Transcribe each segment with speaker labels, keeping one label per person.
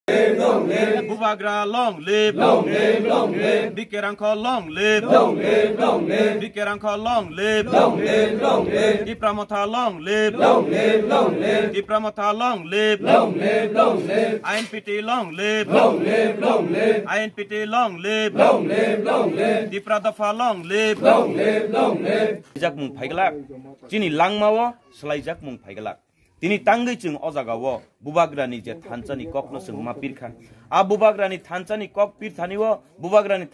Speaker 1: Bubagra long live, Bikerangko long live, Bikerangko long live, Dipramota long live, Dipramota long live, INPT long live, INPT long live, Dipradafa long live, Jak mung phaigala, Chini langmawo, Slaijak mung phaigala. Tini tanggay chung ozagawo bubagrani je thansani kokno sung mapirkha a bubagrani thansani kok pir thaniwo bubagrani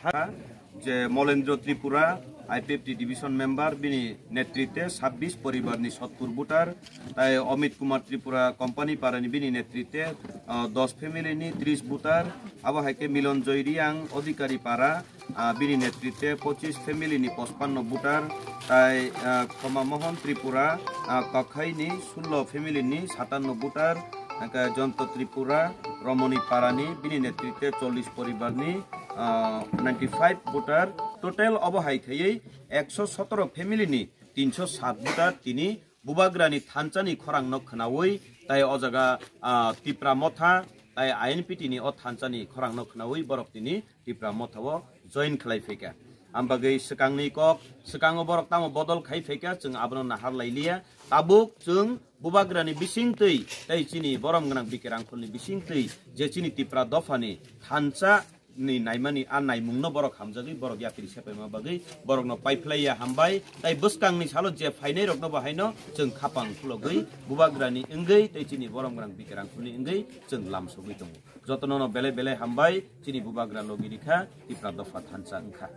Speaker 1: je Molendro Tripura IPFT division member বিনি নেতৃত্বে 26 পরিবারনি 70 voter তাই Amit Kumar Tripura company পারানি বিনি নেতৃত্বে 10 ফ্যামিলিনি 30 voter আবহাইকে মিলন জয়রিয়াং অধিকারী পারা বিনি নেতৃত্বে 25 ফ্যামিলিনি 55 voter তাই ক্ষমা মোহন ত্রিপুরা কখাইনি 16 ফ্যামিলিনি 57 ভোটার জন্ত ত্রিপুরা রমণী পারানি বিনি নেতৃত্বে 40 পরিবারনি 95 ভোটার টোটাল অবহাই খাইয়ে 117 ফ্যামিলিনি 307 ভোটার তিনি বুবাগ্রানি থানচানি খরাং নখনাওই তাই অজাগা টিপ্রা মথা তাই আইএনপিটি নি অ থানচানি খরাং নখনাওই বরক তিনি টিপ্রা মথাও জয়েন খালাই ফেকা আমবাগै सिगांनि कक सिगाङो बरक तामो बदल खाइ फेका जों आबनो नाहार लाइलिया ताबुक जों बुबाग्रानि बिसिं तै ताइ चिनि बरम गनां बिकेरांखलनि बिसिं तै जे चिनि टिप्रा दफानि थानचा नि नाइमानि आ नाइमुंनो बरक हामजागै बरक यात्री सेपायमा बागै बरकनो पाइपलाइया हामबाय ताइ बुसकांनि सालो जे फाइनै रकनो बाहायनो जों खापां फुलगै बुबाग्रानि इंगै ताइ चिनि बरम गनां बिकेरांखलनि इंगै जों लामसगै दङ जतननो बेले बेले हामबाय चिनि बुबाग्रा लगिरिखा टिप्रा दफा थानचा ओंखा